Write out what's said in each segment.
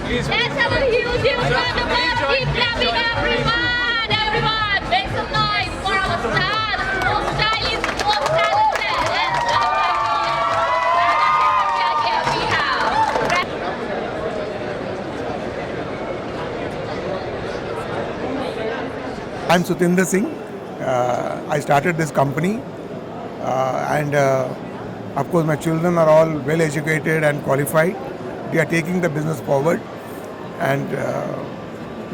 Let's have a huge round of applause. Keep clapping, everyone! Everyone, make some noise for our stars, most stylish, most talented, and here we have. I'm Sutinder Singh. I started this company and of course my children are all well educated and qualified. We are taking the business forward and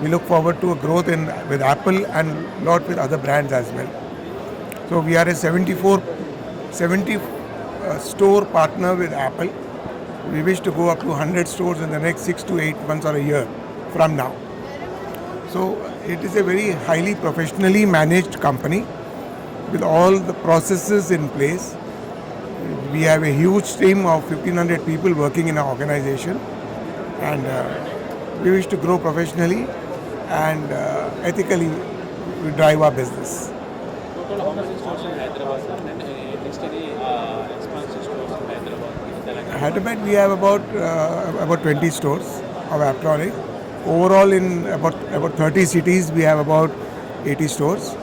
we look forward to a growth with Apple and lot with other brands as well. So we are a 70 store partner with Apple. We wish to go up to 100 stores in the next 6 to 8 months or a year from now. So it is a very highly professionally managed company with all the processes in place. We have a huge team of 1,500 people working in our organization and we wish to grow professionally and ethically we drive our business. Total how many stores in Hyderabad and next any expansion stores in Hyderabad? Hyderabad we have about 20 stores of Aptronics. Overall in about 30 cities we have about 80 stores,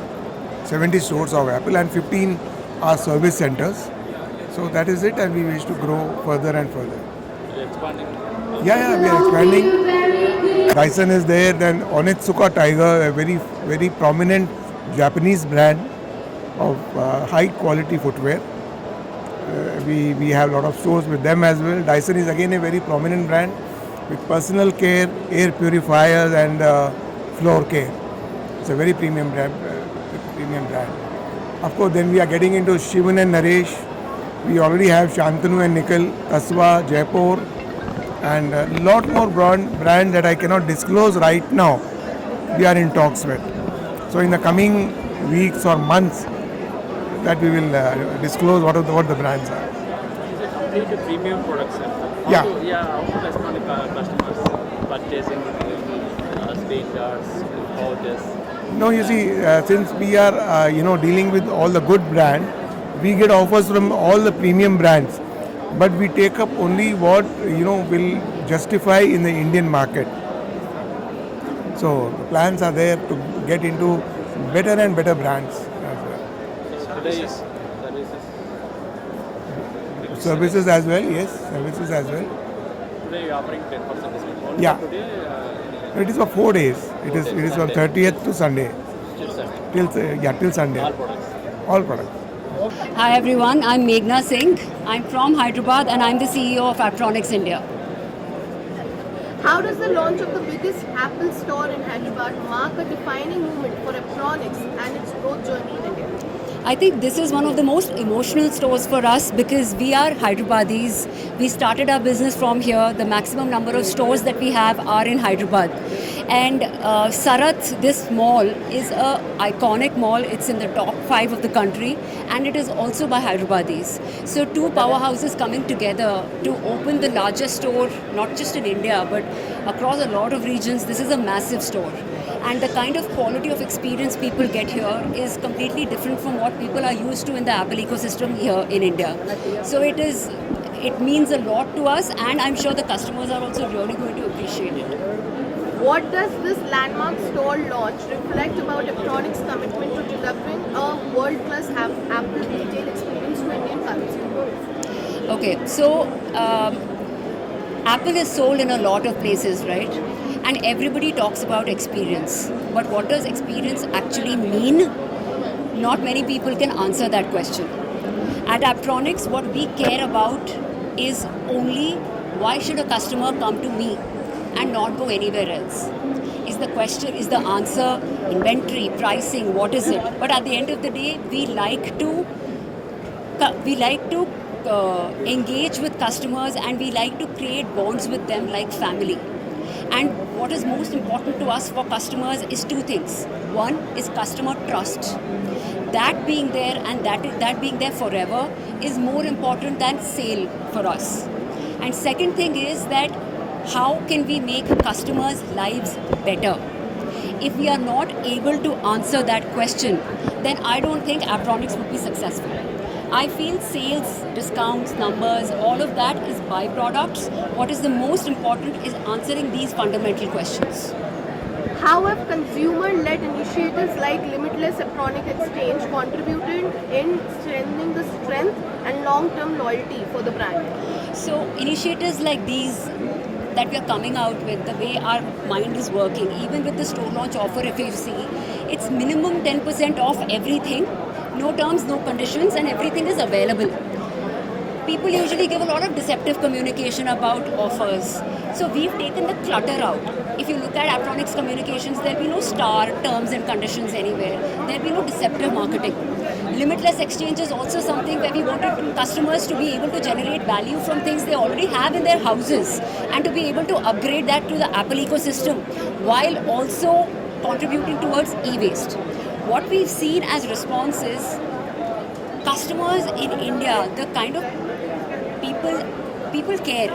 70 stores of Apple and 15 are service centers. So that is it and we wish to grow further and further. You're expanding? Yeah, we are expanding. Dyson is there, then Onitsuka Tiger, a very prominent Japanese brand of high quality footwear. We have a lot of stores with them as well. Dyson is again a very prominent brand with personal care, air purifiers and floor care. It's a very premium brand. Of course, then we are getting into Shivan and Naresh. We already have Shantanu and Nikhil, Kaswa, Jaipur and a lot more brands that I cannot disclose right now. We are in talks with. So in the coming weeks or months that we will disclose what the brands are. It's a completely premium product, sir. Yeah. How to respond to customers purchasing screen guards, pouches? No, you see, since we are dealing with all the good brands, we get offers from all the premium brands, but we take up only what will justify in the Indian market. So the plans are there to get into better and better brands as well. Services. Services as well, yes, services as well. Today you are offering 10% discount. Only Yeah. Today, It is for 4 days. It is from 30th to Sunday. still Sunday. Till Sunday. All products. All products. Hi everyone, I'm Meghna Singh. I'm from Hyderabad and I'm the CEO of Aptronics India. How does the launch of the biggest Apple store in Hyderabad mark a defining moment for Aptronics and its growth journey in India? I think this is one of the most emotional stores for us because we are Hyderabadis. We started our business from here. The maximum number of stores that we have are in Hyderabad. And Sarath, this mall, is an iconic mall. It's in the top 5 of the country and it is also by Hyderabadis. So two powerhouses coming together to open the largest store, not just in India, but across a lot of regions. This is a massive store. And the kind of quality of experience people get here is completely different from what people are used to in the Apple ecosystem here in India. So it means a lot to us, and I'm sure the customers are also really going to appreciate it. What does this landmark store launch reflect about Apptronic's commitment to delivering a world-class Apple retail experience to Indian consumers? Okay, so Apple is sold in a lot of places, right? And everybody talks about experience. But what does experience actually mean? Not many people can answer that question. At Apptronics, what we care about is only why should a customer come to me and not go anywhere else? Is the question, is the answer inventory, pricing, what is it? But at the end of the day, we like to engage with customers, and we like to create bonds with them like family. And what is most important to us for customers is two things. One is customer trust. That being there and that being there forever is more important than sale for us. And second thing is that how can we make customers' lives better? If we are not able to answer that question, then I don't think Apptronics would be successful. I feel sales, discounts, numbers, all of that is byproducts. What is the most important is answering these fundamental questions. How have consumer-led initiatives like Limitless Aptronic Exchange contributed in strengthening the strength and long-term loyalty for the brand? So initiatives like these that we are coming out with, the way our mind is working, even with the store launch offer, if you see, it's minimum 10% off everything, no terms, no conditions, and everything is available. People usually give a lot of deceptive communication about offers. So we've taken the clutter out. If you look at Apptronics communications, there'll be no star terms and conditions anywhere. There'll be no deceptive marketing. Limitless exchange is also something where we wanted customers to be able to generate value from things they already have in their houses and to be able to upgrade that to the Apple ecosystem while also contributing towards e-waste. What we've seen as response is customers in India, the kind of people care,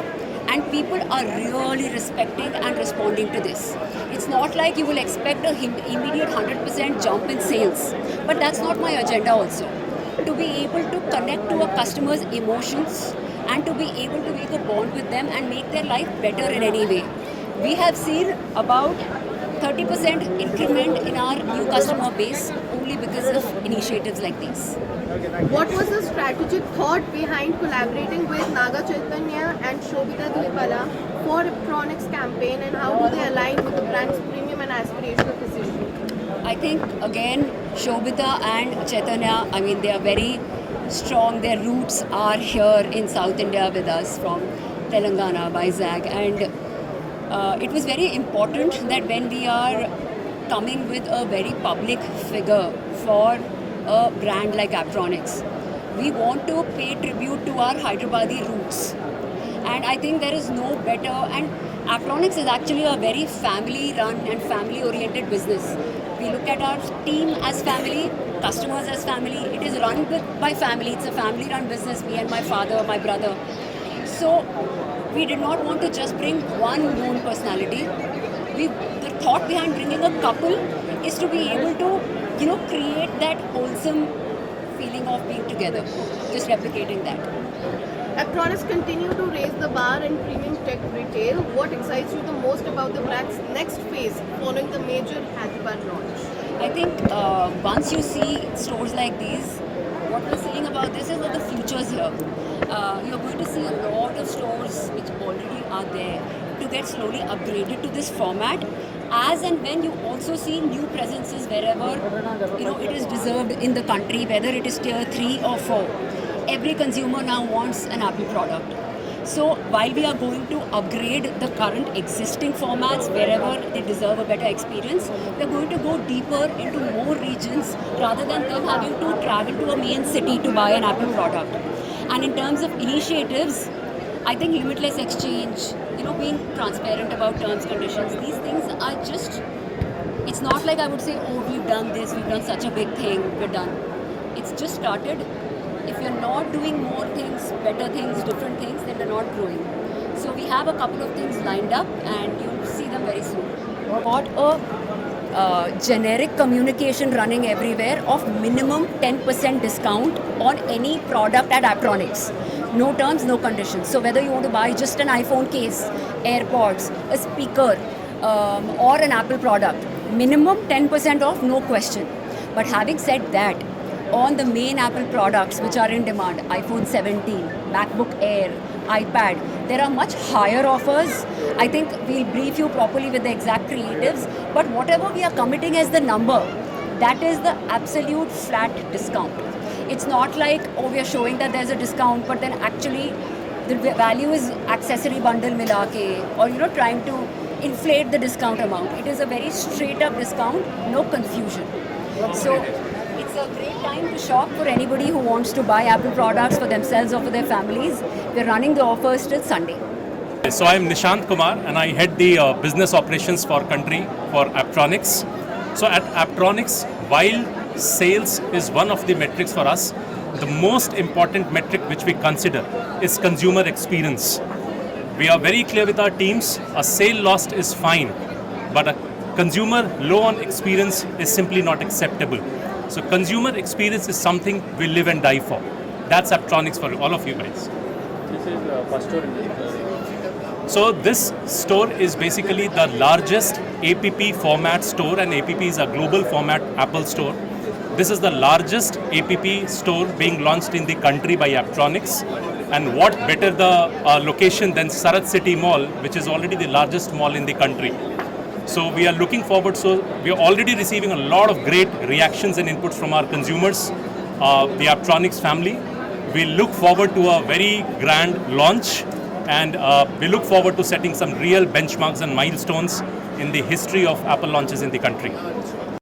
and people are really respecting and responding to this. It's not like you will expect an immediate 100% jump in sales, but that's not my agenda also. To be able to connect to a customer's emotions and to be able to make a bond with them and make their life better in any way. We have seen about 30% increment in our new customer base only because of initiatives like these. What was the strategic thought behind collaborating with Naga Chaitanya and Shobita Dilipala for Apptronics campaign, and how do they align with the brand's premium and aspirational positioning? I think again, Shobita and Chaitanya, I mean, they are very strong. Their roots are here in South India with us from Telangana, Vizag, and it was very important that when we are coming with a very public figure for a brand like Apptronics, we want to pay tribute to our Hyderabadi roots. And I think there is no better, and Apptronics is actually a very family run and family oriented business. We look at our team as family, customers as family. It is run by family. It's a family run business, me and my father, my brother. So we did not want to just bring one known personality. The thought behind bringing a couple is to be able to, create that wholesome feeling of being together, just replicating that. Apptronics continue to raise the bar in premium tech retail. What excites you the most about the brand's next phase following the major Hyderabad launch? I think once you see stores like these, what we're saying about this is that the future is here. You're going to see a lot of stores which already are there to get slowly upgraded to this format, as and when you also see new presences wherever it is deserved in the country, whether it is tier 3 or 4. Every consumer now wants an Apple product. So while we are going to upgrade the current existing formats wherever they deserve a better experience, we're going to go deeper into more regions rather than them having to travel to a main city to buy an Apple product. And in terms of initiatives, I think Limitless Exchange, being transparent about terms, conditions, these things are just, it's not like I would say, oh, we've done this, we've done such a big thing, we're done. It's just started. If you're not doing more things, better things, different things, then they're not growing. So we have a couple of things lined up and you'll see them very soon. Got generic communication running everywhere of minimum 10% discount on any product at Aptronics. No terms, no conditions. So whether you want to buy just an iPhone case, AirPods, a speaker, or an Apple product, minimum 10% off, no question. But having said that, on the main Apple products which are in demand, iPhone 17, MacBook Air, iPad, there are much higher offers. I think we'll brief you properly with the exact creatives, but whatever we are committing as the number, that is the absolute flat discount. It's not like, oh, we are showing that there's a discount, but then actually the value is accessory bundle mila ke, or trying to inflate the discount amount. It is a very straight up discount, no confusion. So it's a great time to shop for anybody who wants to buy Apple products for themselves or for their families. We're running the offers till Sunday. So I'm Nishant Kumar and I head the business operations for country for Aptronics. So at Aptronics, while sales is one of the metrics for us, the most important metric which we consider is consumer experience. We are very clear with our teams, a sale lost is fine, but a consumer low on experience is simply not acceptable. So consumer experience is something we live and die for. That's Aptronics for all of you guys. This is first store in So this store is basically the largest APP format store, and APP is a global format Apple store. This is the largest APP store being launched in the country by Aptronics. And what better the location than Sarat City Mall, which is already the largest mall in the country. So we are looking forward. So we are already receiving a lot of great reactions and inputs from our consumers, the Aptronics family. We look forward to a very grand launch, and we look forward to setting some real benchmarks and milestones in the history of Apple launches in the country.